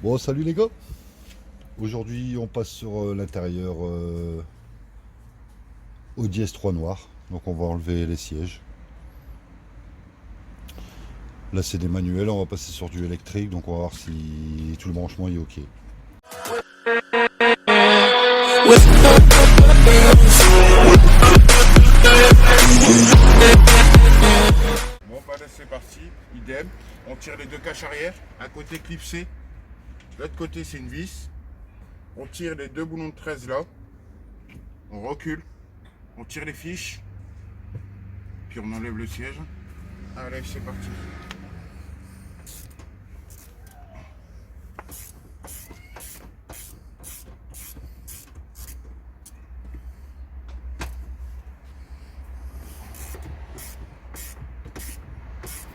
Bon, salut les gars. Aujourd'hui, on passe sur l'intérieur Audi S3 noir. Donc, on va enlever les sièges. Là, c'est des manuels. On va passer sur du électrique. Donc, on va voir si tout le branchement est OK. Bon bah là c'est parti, idem, on tire les deux caches arrière, un côté clipsé, l'autre côté c'est une vis, on tire les deux boulons de 13 là, on recule, on tire les fiches, puis on enlève le siège. Allez c'est parti.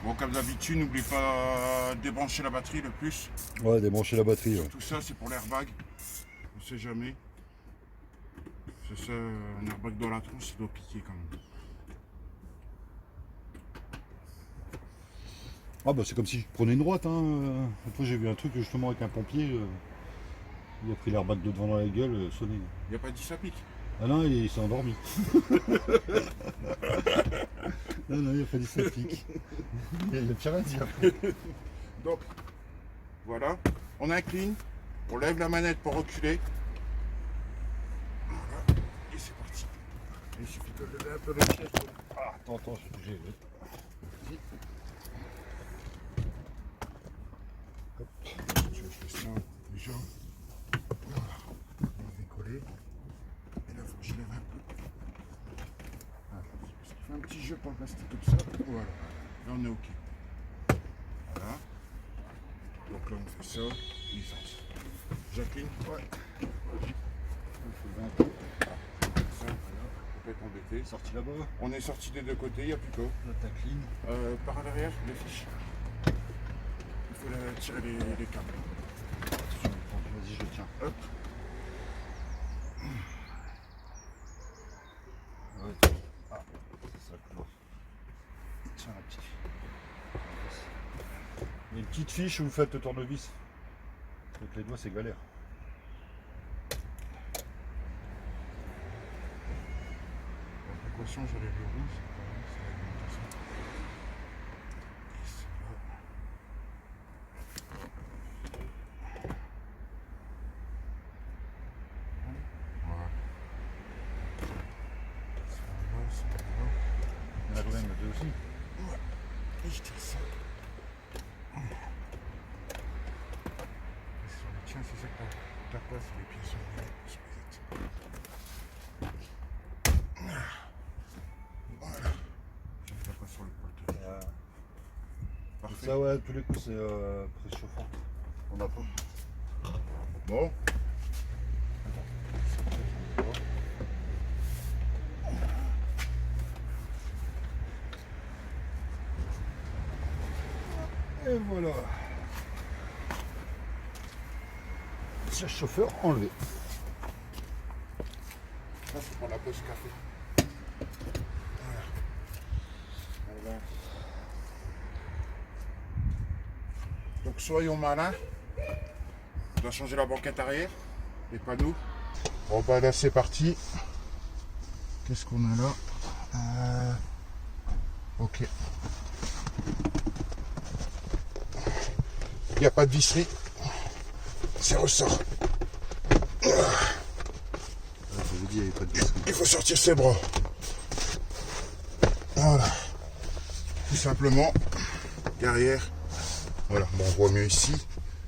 Bon comme d'habitude, n'oublie pas de débrancher la batterie le plus. Ouais, débrancher la batterie. Ouais. Tout ça c'est pour l'airbag, on sait jamais. C'est ça, un airbag dans la tronche, ça doit piquer quand même. Ah bah c'est comme si je prenais une droite. Hein. Après, j'ai vu un truc justement avec un pompier. Il a pris l'airbag de devant dans la gueule, sonné. Il n'y a pas dit ça pique. Ah non, il s'est endormi. Non, non, il a pas dit ça pique. Il a pire à dire. Donc, voilà, on incline, on lève la manette pour reculer. Voilà, et c'est parti. Il suffit de lever un peu le siège. Ah, attends, je vais bouger. Vas-y. Hop, je fais ça déjà. Voilà, on va décoller. Et là, il faut que je lève un peu. Voilà, parce qu'il fait un petit jeu pour le plastique comme ça. Voilà, là on est OK. Voilà. Donc là on fait ça, licence. Jacqueline, ouais. Il faut lever un peu. Ça, voilà. Peut être embêté. Sorti là-bas. On est sorti des deux côtés, il n'y a plus qu'au. Là, t'as clean. Par à l'arrière, les fiches. Il faut tirer les câbles. Attention, vas-y, je tiens. Hop. Ouais, ah, c'est ça clôt. Tiens la petite. Il y a une petite fiche où vous faites le tournevis. Avec les doigts, c'est galère. La précaution, j'enlève le rouge. C'est l'alimentation. Et c'est là. Voilà. C'est là. Il y en a quand même deux aussi. Ouais. Et je tire ça. Et sur les tiens, c'est ça que t'as pas, c'est les pieds sur les Voilà. Je ne pas sur le porte. Parfait. Ça, ouais, tous les coups, c'est préchauffant. On a pas. Bon. Et voilà. Siège chauffeur enlevé. Ça, c'est pour la pause café. Voilà. Voilà. Donc, soyons malins. On doit changer la banquette arrière. Les panneaux. Bon, bah là, c'est parti. Qu'est-ce qu'on a là Ok. Il n'y a pas de visserie. C'est ressort. Je vous dis, il n'y avait pas de disque. Il faut sortir ses bras. Voilà. Tout simplement. Derrière. Voilà. Bon, on voit mieux ici.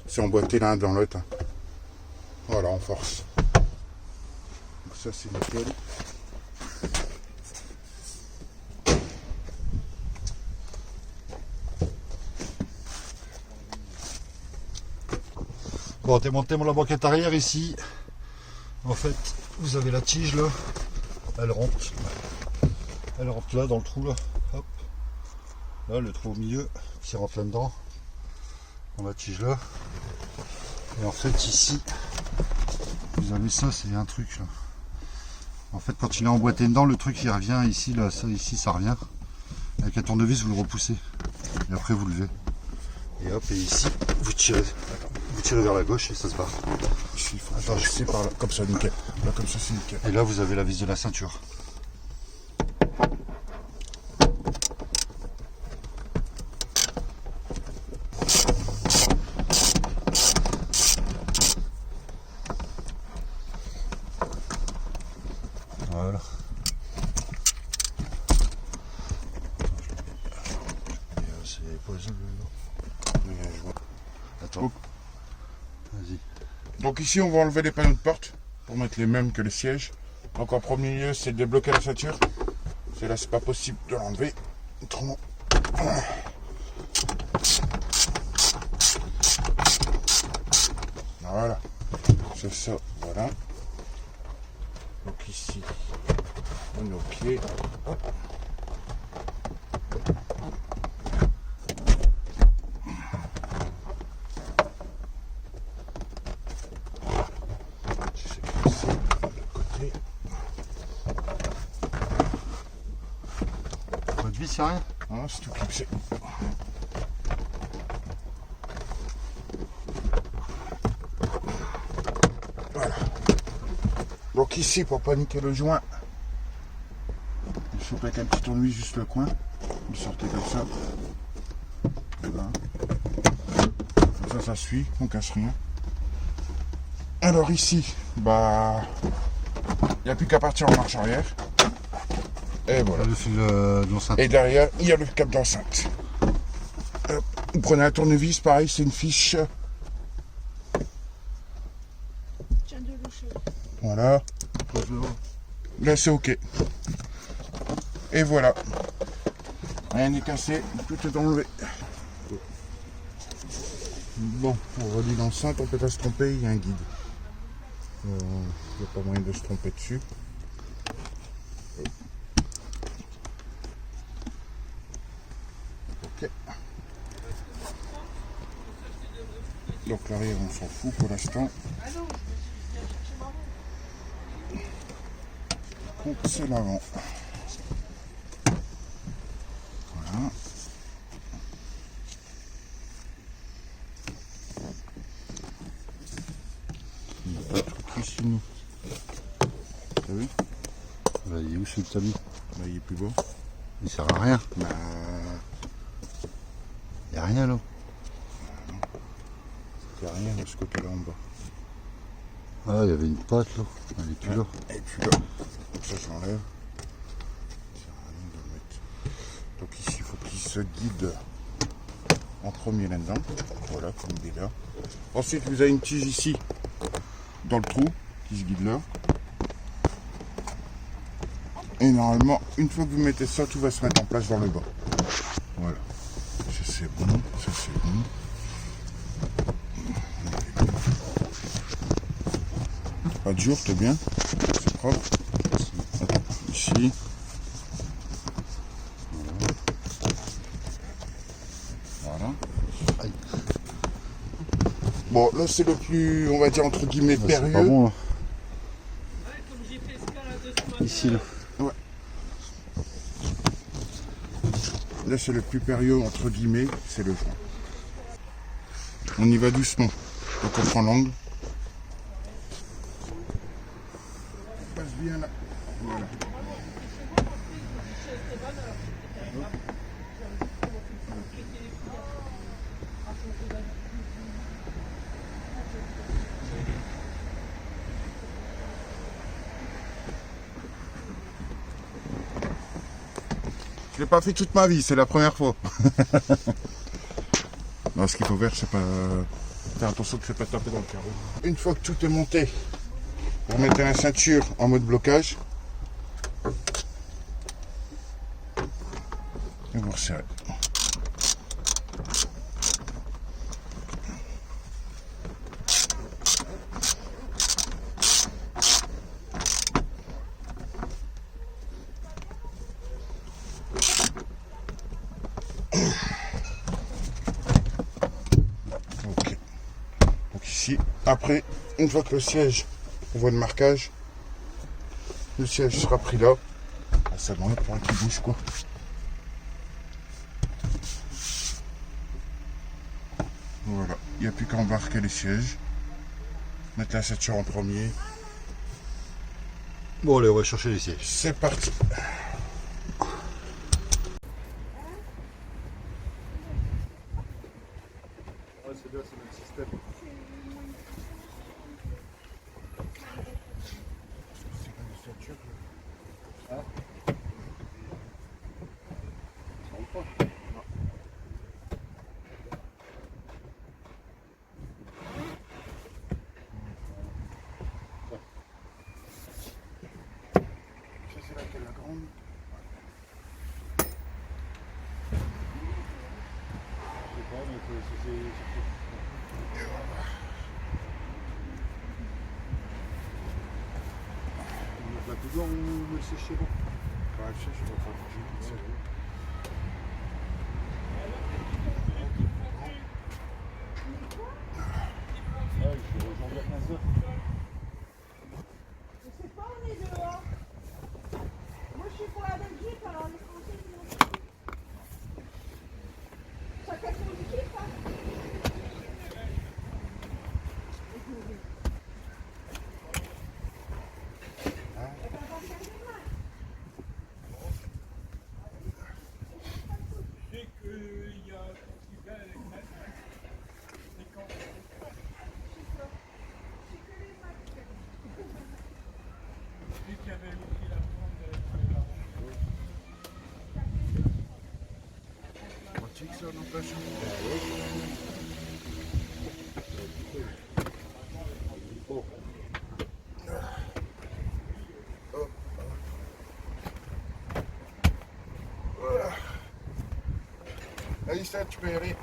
C'est emboîté l'un dans l'autre. Voilà, on force. Donc ça, c'est nickel. Bon, démontez la banquette arrière ici. En fait, vous avez la tige là. Elle rentre. Elle rentre là dans le trou là. Hop. Là, le trou au milieu qui rentre là-dedans. Dans la tige là. Et en fait, ici, vous avez ça, c'est un truc là. En fait, quand il est emboîté dedans, le truc il revient ici, là, ça, ici, ça revient. Avec un tournevis, vous le repoussez. Et après, vous levez. Et hop, et ici, vous tirez. Vous tirez vers la gauche et ça se barre. Ici, il faut passer par là, comme ça, nickel. Là, comme ça, c'est nickel. Et là, vous avez la vis de la ceinture. Voilà. C'est posé. Attends. Vas-y. Donc ici, on va enlever les panneaux de porte pour mettre les mêmes que les sièges. Donc en premier lieu, c'est de débloquer la ceinture. C'est là, c'est pas possible de l'enlever. Autrement. Voilà. C'est ça. Voilà. Donc ici, on est au pied. Hop. Votre vis, y'a rien? Ah, c'est tout clipsé. Voilà. Donc ici, pour pas niquer le joint, il faut avec un petit tournevis juste le coin. Vous sortez comme ça. Voilà. Comme ça suit, on casse rien. Alors ici, bah, il n'y a plus qu'à partir en marche arrière. Et voilà. Le fil de l'enceinte. Et derrière, il y a le câble d'enceinte. Vous prenez un tournevis, pareil, c'est une fiche. Voilà. Là, c'est OK. Et voilà. Rien n'est cassé, tout est enlevé. Bon, on relie l'enceinte, on peut pas se tromper, il y a un guide. Il n'y a pas moyen de se tromper dessus. Ok. Donc l'arrière, on s'en fout pour l'instant. Donc c'est l'avant. Voilà. Il n'y a pas de truc ici, nous. T'as vu? Bah, il est où celui que t'as mis? Là, il est plus beau. Il sert à rien. Bah, Il n'y a rien là. il n'y a rien de ce côté-là en bas. Ah, il y avait une patte là. Elle est plus là. Et puis là, donc ça je l'enlève. Ça sert à rien de le mettre. Donc ici, il faut qu'il se guide en premier là-dedans. Voilà, comme il est là. Ensuite, vous avez une tige ici, dans le trou, qui se guide là. Et normalement, une fois que vous mettez ça, tout va se mettre en place dans le bas. Voilà. Ça c'est bon, ça c'est bon. Pas de jour, t'es bien. C'est propre. Attends, ici. Voilà. Aïe. Bon, là c'est le plus, on va dire entre guillemets, Bah, c'est périlleux. pas bon là. Ici là. Ouais. Là c'est le plus périlleux entre guillemets, c'est le joint. On y va doucement. Donc on prend l'angle. On passe bien là. Voilà. Je l'ai pas fait toute ma vie, c'est la première fois. Non, ce qu'il faut faire, c'est pas faire attention que c'est pas taper dans le carreau. Une fois que tout est monté, vous mettez la ceinture en mode blocage. Et vous resserrez. Ok. Donc ici, après, une fois que le siège, on voit le marquage, le siège sera pris là. Ah, ça bon, pour qu'il bouge quoi. Voilà. Il n'y a plus qu'à embarquer les sièges. Mettre la 7 en premier. Bon allez, on va chercher les sièges. C'est parti. C'est bien, c'est le même système. Ah. Ça rentre pas. Ça c'est laquelle, la grande? Je sais pas, mais c'est... On va toujours le sécher bon. Ouais, je sais, je vais pas bouger. Ouais, je vais rejoindre à 15h. Je sais pas, on est dehors. Moi, je suis pour la Belgique, alors les Français, ils m'ont dit. Chacun son équipe, hein. Pratique ça, n'empêche. Allez, ça, tu peux y aller.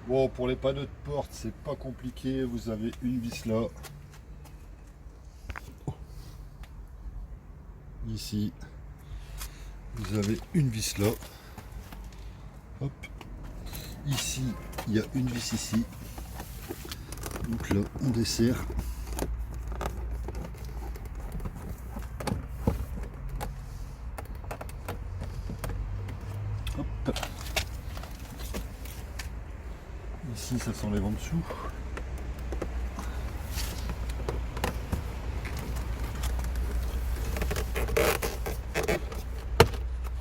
Bon, pour les panneaux de porte, c'est pas compliqué. Vous avez une vis là. Ici. Vous avez une vis là. Hop. Ici, il y a une vis ici. Donc là, on dessert. Hop. Ici, ça s'enlève en dessous.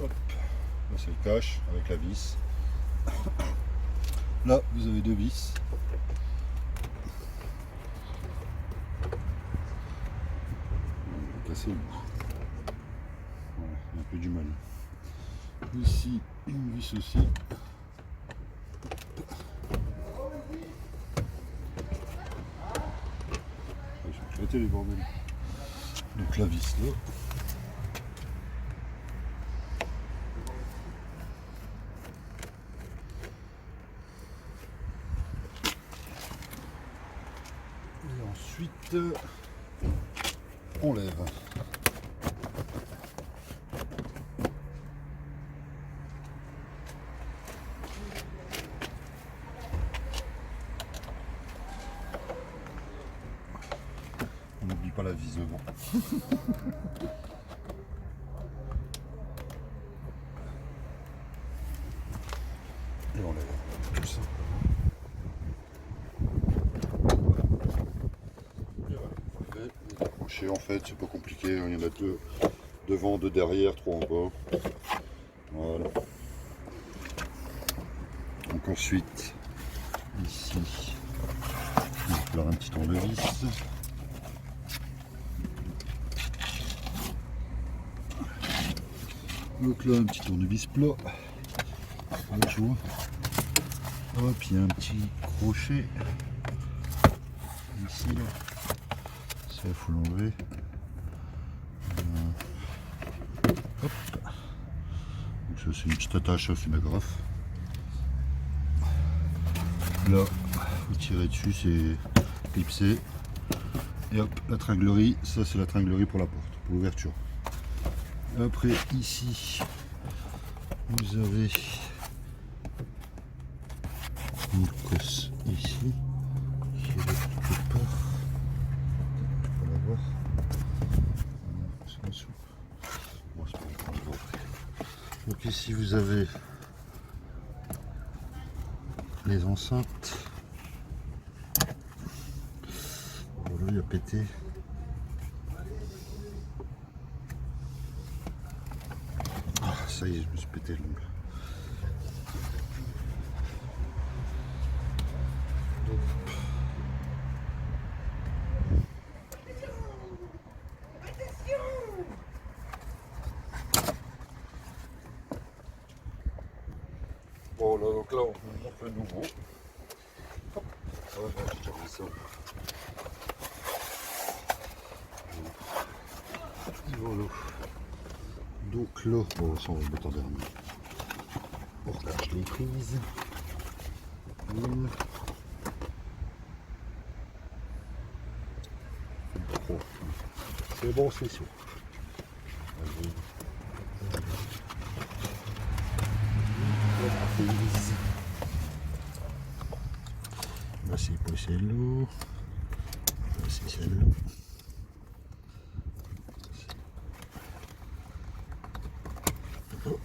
Hop. Là, c'est le cache avec la vis. Là, vous avez deux vis. On va casser le bout. Voilà, il y a un peu du mal. Ici, une vis aussi. Je vais éclater les bordels. Donc la vis là. Et ensuite, on lève. On n'oublie pas la vis devant. Et on lève tout ça. Accrocher en fait, c'est pas compliqué, il y en a deux devant, deux derrière, trois en bas. Voilà. Donc ensuite, ici, on va faire un petit tournevis. Donc là, un petit tournevis plat. Là, tu vois. Hop, il y a un petit crochet. Ici, là. Ça, il faut l'enlever. Hop. Donc ça, c'est une petite attache à fumagraphe. Là, vous tirez dessus, c'est clipsé. Et hop, la tringlerie. Ça, c'est la tringlerie pour la porte, pour l'ouverture. Après, ici, vous avez une cosse ici, qui est là quelque part. On peut la voir. C'est en dessous. Bon, c'est pas grave, on va le voir après. Donc ici, vous avez les enceintes. Voilà, il a pété. Ah, ça y est, je me suis pété l'ongle. Bon là, donc là on vous montre le nouveau. Hop. Ah, ouais, je te ça. Voilà. Donc là, bon ça on va le mettre en dernier. On relâche les prises. Une. Oh. C'est bon, c'est sûr. Là c'est pas celle-là. Là c'est celle-là. Oh.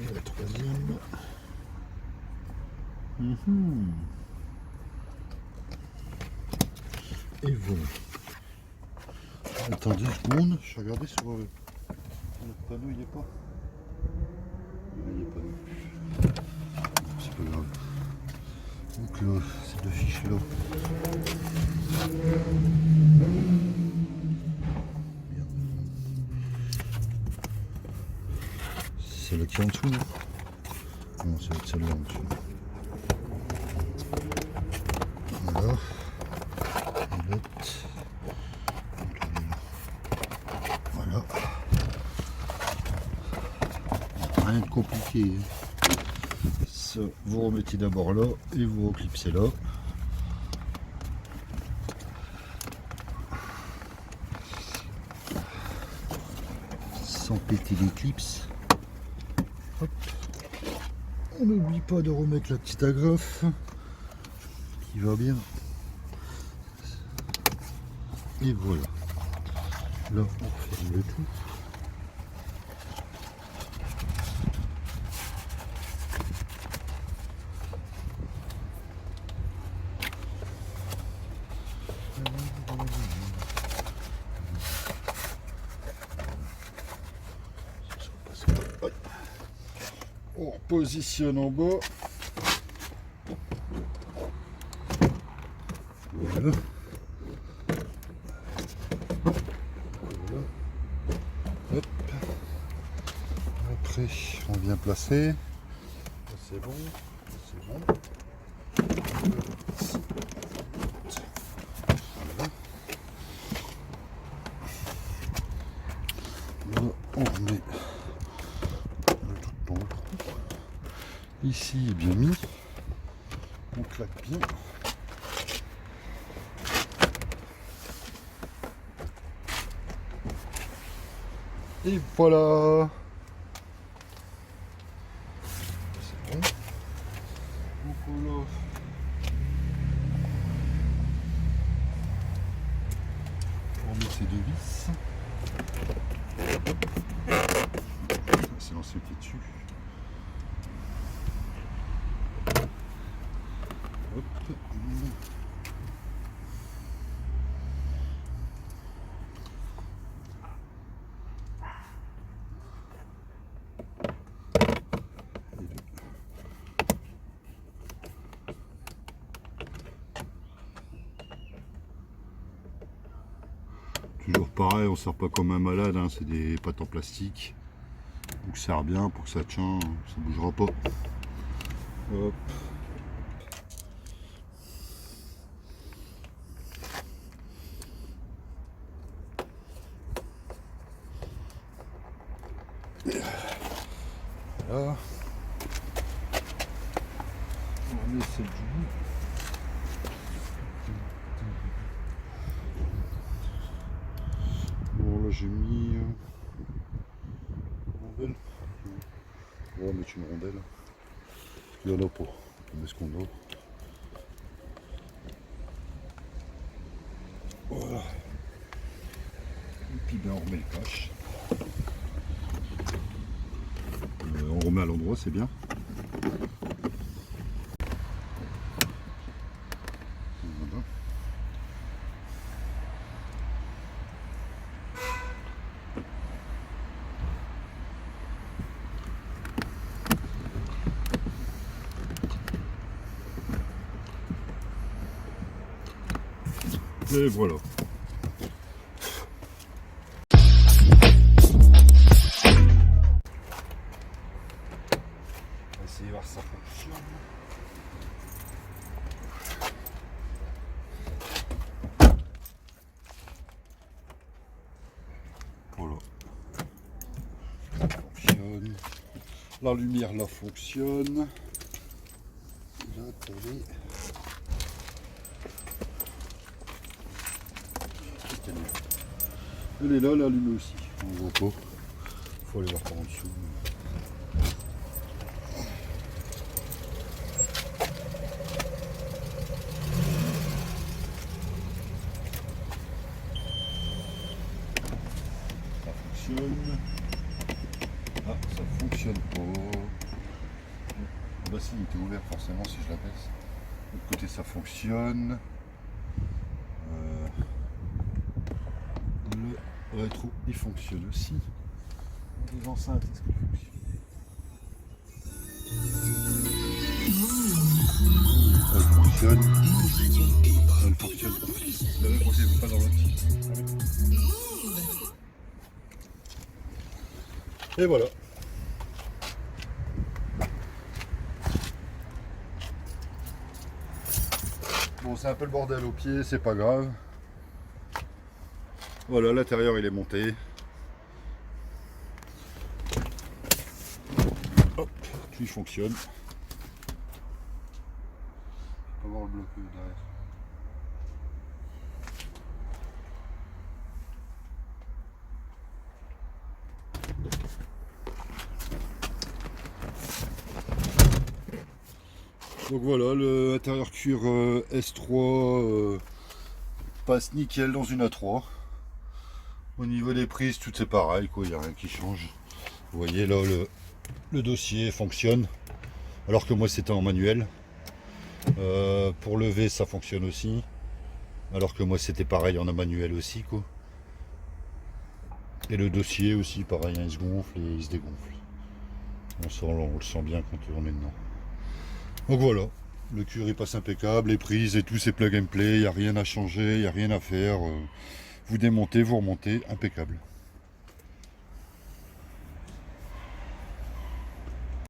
Et la troisième. Et voilà. Attendez 2 secondes, je vais regarder sur le panneau, il n'y est pas. Il n'y est pas non plus. C'est pas grave. Donc là, ces 2 fiches là. C'est celle-là qui est en dessous, non? Non, c'est celle-là en dessous. Voilà. Et l'autre. Voilà. Rien de compliqué. Ça, vous remettez d'abord là et vous reclipsez là. Sans péter les clips. Hop. On n'oublie pas de remettre la petite agrafe qui va bien. Et voilà. Là, on referme le tout. On repositionne en bas. Voilà. Voilà. Hop. Après, on vient placer. C'est bon. C'est bon. Voilà. Là, on remet le tout dans le trou. Ici est bien mis. On claque bien. Et voilà. C'est bon. Donc là, on met ces 2 vis. C'est l'ancien qui est dessus. Hop. Toujours pareil, on ne sert pas comme un malade, hein, c'est des pâtes en plastique. Donc ça sert bien pour que ça tient, ça ne bougera pas. Hop. Voilà. On met celle du bout. Bon là j'ai mis rondelle. On va mettre une rondelle. Il y en a pas. On met ce qu'on a. Voilà. Et puis ben on remet le cache. On remet à l'endroit, c'est bien. Et voilà. On va essayer de voir si ça fonctionne. Voilà. Ça fonctionne. La lumière là fonctionne. La télé. Elle est là, elle est allumée aussi. On ne voit pas. Faut aller voir par en dessous. Ça fonctionne. Ah, ça fonctionne pas. Bah si, il était ouvert forcément si je la baisse. De l'autre côté ça fonctionne. Le rétro il fonctionne aussi. Les enceintes, est-ce qu'elles fonctionnent? Elle fonctionne. Elle fonctionne pas dans l'autre. Et voilà. Bon, c'est un peu le bordel au pied, c'est pas grave. Voilà, l'intérieur il est monté. Hop, tout il fonctionne. On va voir le bloc derrière. Donc voilà, l'intérieur cuir S3 passe nickel dans une A3. Au niveau des prises, tout c'est pareil, quoi, il n'y a rien qui change. Vous voyez là, le dossier fonctionne, alors que moi c'était en manuel. Pour lever, ça fonctionne aussi, alors que moi c'était pareil en manuel aussi, quoi. Et le dossier aussi, pareil, il se gonfle et il se dégonfle. On le sent bien quand on est dedans. Donc voilà, le cuir il passe impeccable, les prises et tout c'est plug and play, il n'y a rien à changer, il n'y a rien à faire. Vous démontez, vous remontez, impeccable.